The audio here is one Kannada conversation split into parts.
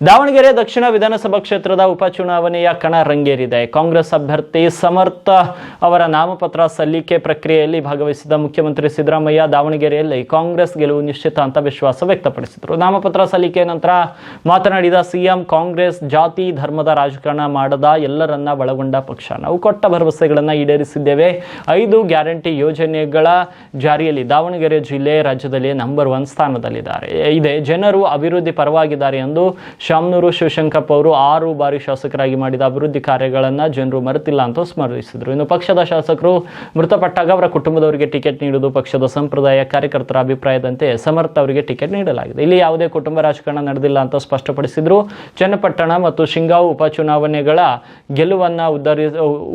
ದಾವಣಗೆರೆ ದಕ್ಷಿಣ ವಿಧಾನಸಭಾ ಕ್ಷೇತ್ರದ ಉಪಚುನಾವಣೆಯ ಕಣ ರಂಗೇರಿದೆ. ಕಾಂಗ್ರೆಸ್ ಅಭ್ಯರ್ಥಿ ಸಮರ್ಥ ಅವರ ನಾಮಪತ್ರ ಸಲ್ಲಿಕೆ ಪ್ರಕ್ರಿಯೆಯಲ್ಲಿ ಭಾಗವಹಿಸಿದ ಮುಖ್ಯಮಂತ್ರಿ ಸಿದ್ದರಾಮಯ್ಯ ದಾವಣಗೆರೆಯಲ್ಲಿ ಕಾಂಗ್ರೆಸ್ ಗೆಲುವು ನಿಶ್ಚಿತ ಅಂತ ವಿಶ್ವಾಸ ವ್ಯಕ್ತಪಡಿಸಿದರು. ನಾಮಪತ್ರ ಸಲ್ಲಿಕೆ ನಂತರ ಮಾತನಾಡಿದ ಸಿಎಂ, ಕಾಂಗ್ರೆಸ್ ಜಾತಿ ಧರ್ಮದ ರಾಜಕಾರಣ ಮಾಡದ ಎಲ್ಲರನ್ನ ಒಳಗೊಂಡ ಪಕ್ಷ. ನಾವು ಕೊಟ್ಟ ಭರವಸೆಗಳನ್ನು ಈಡೇರಿಸಿದ್ದೇವೆ. 5 ಗ್ಯಾರಂಟಿ ಯೋಜನೆಗಳ ಜಾರಿಯಲ್ಲಿ ದಾವಣಗೆರೆ ಜಿಲ್ಲೆ ರಾಜ್ಯದಲ್ಲಿ ನಂಬರ್ 1 ಸ್ಥಾನದಲ್ಲಿದೆ. ಜನರು ಅಭಿವೃದ್ಧಿ ಪರವಾಗಿದ್ದಾರೆ ಎಂದು ಶಾಮನೂರು ಶಿವಶಂಕರಪ್ಪ ಅವರು 6 ಬಾರಿ ಶಾಸಕರಾಗಿ ಮಾಡಿದ ಅಭಿವೃದ್ಧಿ ಕಾರ್ಯಗಳನ್ನು ಜನರು ಮರೆತಿಲ್ಲ ಅಂತ ಸ್ಮರಿಸಿದರು. ಇನ್ನು ಪಕ್ಷದ ಶಾಸಕರು ಮೃತಪಟ್ಟಾಗ ಅವರ ಕುಟುಂಬದವರಿಗೆ ಟಿಕೆಟ್ ನೀಡುವುದು ಪಕ್ಷದ ಸಂಪ್ರದಾಯ. ಕಾರ್ಯಕರ್ತರ ಅಭಿಪ್ರಾಯದಂತೆ ಸಮರ್ಥ ಅವರಿಗೆ ಟಿಕೆಟ್ ನೀಡಲಾಗಿದೆ. ಇಲ್ಲಿ ಯಾವುದೇ ಕುಟುಂಬ ರಾಜಕಾರಣ ನಡೆದಿಲ್ಲ ಅಂತ ಸ್ಪಷ್ಟಪಡಿಸಿದರು. ಚನ್ನಪಟ್ಟಣ ಮತ್ತು ಶಿಂಗಾವು ಉಪಚುನಾವಣೆಗಳ ಗೆಲುವನ್ನು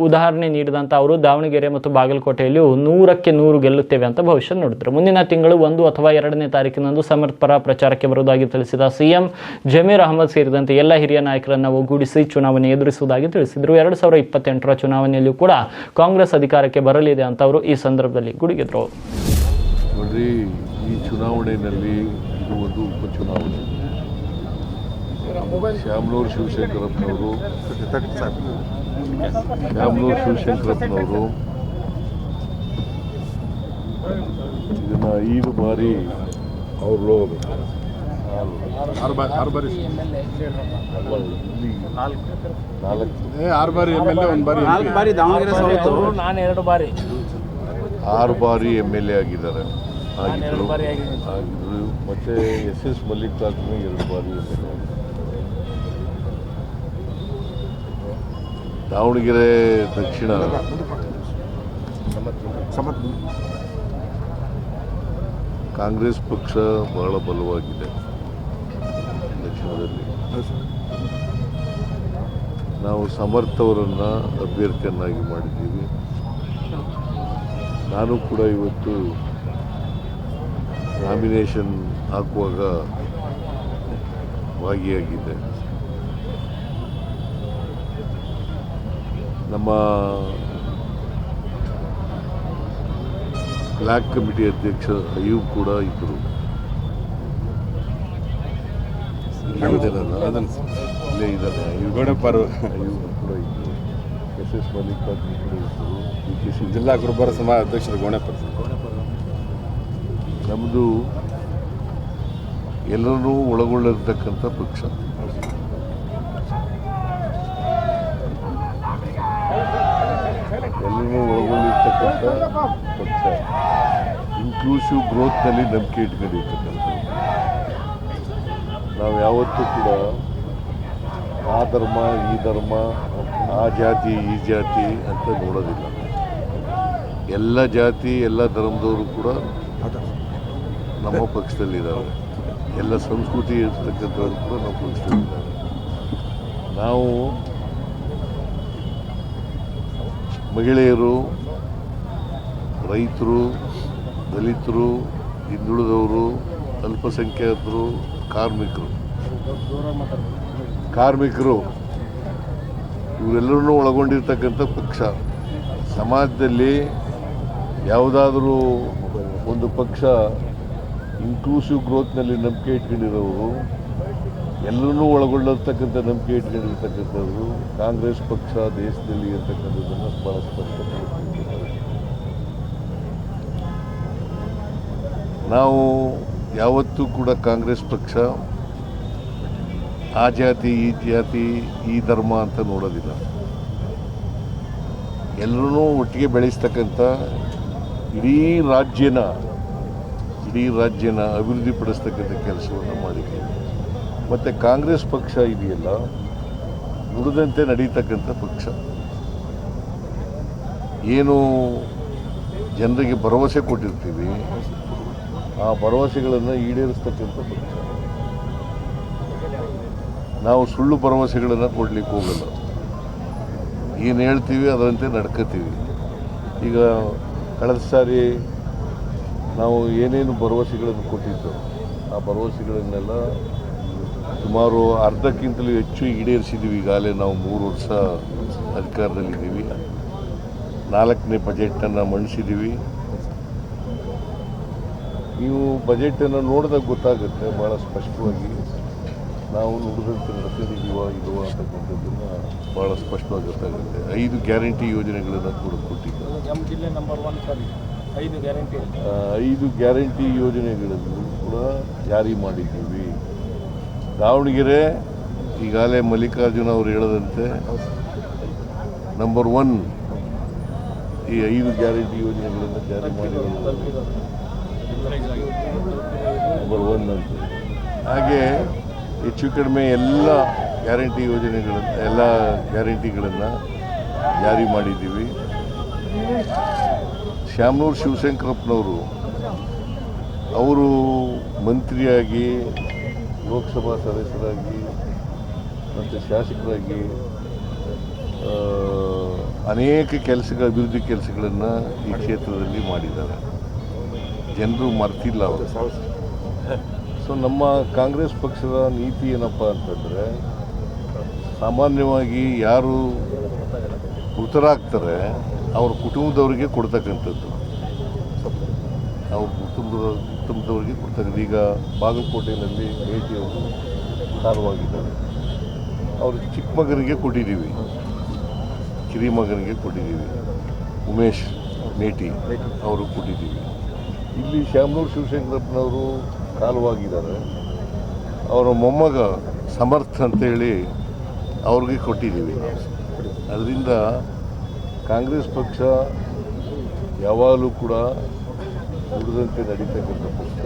ಉದಾಹರಣೆ ನೀಡಿದಂಥ ಅವರು ದಾವಣಗೆರೆ ಮತ್ತು ಬಾಗಲಕೋಟೆಯಲ್ಲಿ 100ಕ್ಕೆ 100 ಗೆಲ್ಲುತ್ತೇವೆ ಅಂತ ಭವಿಷ್ಯ ನುಡಿದರು. ಮುಂದಿನ ತಿಂಗಳು 1 ಅಥವಾ 2ನೇ ತಾರೀಕಿನಂದು ಸಮರ್ಥ ಪರ ಪ್ರಚಾರಕ್ಕೆ ಬರುವುದಾಗಿ ತಿಳಿಸಿದ ಸಿಎಂ, ಜಮೀರ್ ಅಹಮದ್ ಸೇರಿದಂತೆ ಎಲ್ಲ ಹಿರಿಯ ನಾಯಕರನ್ನು ಒಗ್ಗೂಡಿಸಿ ಚುನಾವಣೆ ಎದುರಿಸುವುದಾಗಿ ತಿಳಿಸಿದರು. 2028ರ ಚುನಾವಣೆಯಲ್ಲೂ ಕೂಡ ಕಾಂಗ್ರೆಸ್ ಅಧಿಕಾರಕ್ಕೆ ಬರಲಿದೆ ಅಂತ ಅವರು ಈ ಸಂದರ್ಭದಲ್ಲಿ ಗುಡುಗಿದರು. ನೋಡ್ರಿ, ಈ ಚುನಾವಣೆಯಲ್ಲಿ ಇದು ಒಂದು ಉಪಚುನಾವಣೆ. ಶಾಮನೂರು ಶಿವಶಂಕರಪ್ಪನವರು ಇದನ್ನ 5 ಬಾರಿ ಅವರು 6 ಬಾರಿ MLA ಆಗಿದ್ದಾರೆ. ಮತ್ತೆ SS ಮಲ್ಲಿಕಾರ್ಜುನ 2 ಬಾರಿ MLA. ದಾವಣಗೆರೆ ದಕ್ಷಿಣ ಕಾಂಗ್ರೆಸ್ ಪಕ್ಷ ಬಹಳ ಬಲವಾಗಿದೆ. ದಕ್ಷಿಣದಲ್ಲಿ ನಾವು ಸಮರ್ಥ ಅವರನ್ನು ಅಭ್ಯರ್ಥಿಯನ್ನಾಗಿ ಮಾಡಿದ್ದೀವಿ. ನಾನು ಕೂಡ ಇವತ್ತು ನಾಮಿನೇಷನ್ ಹಾಕುವಾಗ ಭಾಗಿಯಾಗಿದ್ದೆ. ನಮ್ಮ ಬ್ಲಾಕ್ ಕಮಿಟಿ ಅಧ್ಯಕ್ಷ ಅಯ್ಯೂಬ್ ಕೂಡ ಇದ್ದರು. ಇಲ್ಲೇ ಇದ್ದಾನೆ ಅಯ್ಯೂಬ್ ಕೂಡ ಇದ್ದರು. SS ಮಲ್ಲಿಕಾರ್ಜುನ ಕೂಡ ಇದ್ದರು. DKC ಜಿಲ್ಲಾ ಗುರುಬರ ಸಮಾಜ ಅಧ್ಯಕ್ಷರು ಗೋಣೆಪರ್. ನಮ್ಮದು ಎಲ್ಲರನ್ನೂ ಒಳಗೊಳ್ಳಿರ್ತಕ್ಕಂಥ ಪಕ್ಷ. ಎಲ್ಲರೂ ಒಳಗೊಂಡಿರ್ತಕ್ಕಂಥ ಪಕ್ಷ. ಇನ್ಕ್ಲೂಸಿವ್ ಗ್ರೋತ್ನಲ್ಲಿ ನಂಬಿಕೆ ಇಟ್ಕೊಂಡಿರ್ತಕ್ಕಂಥದ್ದು. ನಾವು ಯಾವತ್ತೂ ಕೂಡ ಆ ಧರ್ಮ ಈ ಧರ್ಮ, ಆ ಜಾತಿ ಈ ಜಾತಿ ಅಂತ ನೋಡೋದಿಲ್ಲ. ಎಲ್ಲ ಜಾತಿ ಎಲ್ಲ ಧರ್ಮದವರು ಕೂಡ ನಮ್ಮ ಪಕ್ಷದಲ್ಲಿದ್ದಾರೆ. ಎಲ್ಲ ಸಂಸ್ಕೃತಿ ಇರ್ತಕ್ಕಂಥವ್ರು ಕೂಡ ನಮ್ಮ ಪಕ್ಷದಲ್ಲಿದ್ದಾರೆ. ನಾವು ಮಹಿಳೆಯರು, ರೈತರು, ದಲಿತರು, ಹಿಂದುಳಿದವರು, ಅಲ್ಪಸಂಖ್ಯಾತರು, ಕಾರ್ಮಿಕರು ಇವರೆಲ್ಲರನ್ನೂ ಒಳಗೊಂಡಿರ್ತಕ್ಕಂಥ ಪಕ್ಷ. ಸಮಾಜದಲ್ಲಿ ಯಾವುದಾದ್ರೂ ಒಂದು ಪಕ್ಷ ಇನ್ಕ್ಲೂಸಿವ್ ಗ್ರೋತ್ನಲ್ಲಿ ನಂಬಿಕೆ ಇಟ್ಕೊಂಡಿರೋರು, ಎಲ್ಲರನ್ನೂ ಒಳಗೊಂಡಿರ್ತಕ್ಕಂಥ ನಂಬಿಕೆ ಇಟ್ಕೊಂಡಿರ್ತಕ್ಕಂಥದ್ದು ಕಾಂಗ್ರೆಸ್ ಪಕ್ಷ ದೇಶದಲ್ಲಿ ಇರ್ತಕ್ಕಂಥದ್ದನ್ನು ಭಾಳ ಸ್ಪಷ್ಟಪಡಿಸಿದ್ದಾರೆ. ನಾವು ಯಾವತ್ತೂ ಕೂಡ ಕಾಂಗ್ರೆಸ್ ಪಕ್ಷ ಆ ಜಾತಿ ಈ ಜಾತಿ ಈ ಧರ್ಮ ಅಂತ ನೋಡೋದಿಲ್ಲ. ಎಲ್ಲರೂ ಒಟ್ಟಿಗೆ ಬೆಳೆಸ್ತಕ್ಕಂಥ ಇಡೀ ರಾಜ್ಯನ ಅಭಿವೃದ್ಧಿಪಡಿಸ್ತಕ್ಕಂಥ ಕೆಲಸವನ್ನು ಮಾಡಿದ್ದೇವೆ. ಮತ್ತು ಕಾಂಗ್ರೆಸ್ ಪಕ್ಷ ಇದೆಯಲ್ಲ, ನುಡಿದಂತೆ ನಡೀತಕ್ಕಂಥ ಪಕ್ಷ. ಏನು ಜನರಿಗೆ ಭರವಸೆ ಕೊಟ್ಟಿರ್ತೀವಿ, ಆ ಭರವಸೆಗಳನ್ನು ಈಡೇರಿಸ್ತಕ್ಕಂಥ ಪಕ್ಷ. ನಾವು ಸುಳ್ಳು ಭರವಸೆಗಳನ್ನು ಕೊಡಲಿಕ್ಕೆ ಹೋಗಲ್ಲ. ಏನು ಹೇಳ್ತೀವಿ ಅದರಂತೆ ನಡ್ಕೋತೀವಿ. ಈಗ ಕಳೆದ ಸಾರಿ ನಾವು ಏನೇನು ಭರವಸೆಗಳನ್ನು ಕೊಟ್ಟಿದ್ದು, ಆ ಭರವಸೆಗಳನ್ನೆಲ್ಲ ಸುಮಾರು ಅರ್ಧಕ್ಕಿಂತಲೂ ಹೆಚ್ಚು ಈಡೇರಿಸಿದ್ದೀವಿ. ಈಗಾಗಲೇ ನಾವು 3 ವರ್ಷ ಅಧಿಕಾರದಲ್ಲಿದ್ದೀವಿ. 4ನೇ ಬಜೆಟನ್ನು ಮಂಡಿಸಿದ್ದೀವಿ. ನೀವು ಬಜೆಟನ್ನು ನೋಡಿದಾಗ ಗೊತ್ತಾಗುತ್ತೆ ಭಾಳ ಸ್ಪಷ್ಟವಾಗಿ ನಾವು ನುಡಿದಂತೆ ನಡೆಸಿದ್ದೀವ ಇಲ್ವ ಅಂತಕ್ಕಂಥದ್ದನ್ನು ಭಾಳ ಸ್ಪಷ್ಟವಾಗಿ ಗೊತ್ತಾಗುತ್ತೆ. 5 ಗ್ಯಾರಂಟಿ ಯೋಜನೆಗಳನ್ನು ಕೂಡ ಕೊಟ್ಟಿದ್ದಾರೆ. ನಮ್ಮ ಜಿಲ್ಲೆ ನಂಬರ್ 1 ಸರ್ 5 ಗ್ಯಾರಂಟಿ 5 ಗ್ಯಾರಂಟಿ ಯೋಜನೆಗಳನ್ನು ಕೂಡ ಜಾರಿ ಮಾಡಿದ್ದೀವಿ. ದಾವಣಗೆರೆ ಈಗಾಗಲೇ ಮಲ್ಲಿಕಾರ್ಜುನ ಅವರು ಹೇಳದಂತೆ ನಂಬರ್ 1 ಈ 5 ಗ್ಯಾರಂಟಿ ಯೋಜನೆಗಳನ್ನು ಜಾರಿ ಮಾಡಿರೋದು ನಂಬರ್ 1 ಅಂತ. ಹಾಗೆ ಹೆಚ್ಚು ಕಡಿಮೆ ಎಲ್ಲ ಗ್ಯಾರಂಟಿಗಳನ್ನು ಜಾರಿ ಮಾಡಿದ್ದೀವಿ. ಶ್ಯಾಮನೂರು ಶಿವಶಂಕರಪ್ಪನವರು ಅವರು ಮಂತ್ರಿಯಾಗಿ ಲೋಕಸಭಾ ಸದಸ್ಯರಾಗಿ ಮತ್ತು ಶಾಸಕರಾಗಿ ಅನೇಕ ಅಭಿವೃದ್ಧಿ ಕೆಲಸಗಳನ್ನು ಈ ಕ್ಷೇತ್ರದಲ್ಲಿ ಮಾಡಿದ್ದಾರೆ. ಜನರು ಮರ್ತಿಲ್ಲ ಅವರು. ಸೊ ನಮ್ಮ ಕಾಂಗ್ರೆಸ್ ಪಕ್ಷದ ನೀತಿ ಏನಪ್ಪ ಅಂತಂದರೆ, ಸಾಮಾನ್ಯವಾಗಿ ಯಾರು ಮೃತರಾಗ್ತಾರೆ ಅವ್ರ ಕುಟುಂಬದವರಿಗೆ ಕೊಡ್ತಕ್ಕಂಥದ್ದು. ಅವ್ರ ಕುಟುಂಬದವರಿಗೆ ಕೊಡ್ತಕ್ಕಂಥ. ಈಗ ಬಾಗಲಕೋಟೆಯಲ್ಲಿ ಮೇಟಿಯವರು ಕಾರವಾಗಿದ್ದಾರೆ. ಅವರು ಚಿಕ್ಕ ಮಗನಿಗೆ ಕೊಟ್ಟಿದ್ದೀವಿ, ಕಿರಿಮಗನಿಗೆ ಕೊಟ್ಟಿದ್ದೀವಿ. ಉಮೇಶ್ ಮೇಟಿ ಅವರು ಕೊಟ್ಟಿದ್ದೀವಿ. ಇಲ್ಲಿ ಶ್ಯಾಮನೂರು ಶಿವಶಂಕರಪ್ಪನವರು ಕಾಲವಾಗಿದ್ದಾರೆ. ಅವರ ಮೊಮ್ಮಗ ಸಮರ್ಥ ಅಂತೇಳಿ ಅವ್ರಿಗೆ ಕೊಟ್ಟಿದ್ದೀವಿ. ಅದರಿಂದ ಕಾಂಗ್ರೆಸ್ ಪಕ್ಷ ಯಾವಾಗಲೂ ಕೂಡ ನುಡಿದಂತೆ ನಡೀತಕ್ಕಂಥ ಪಕ್ಷ.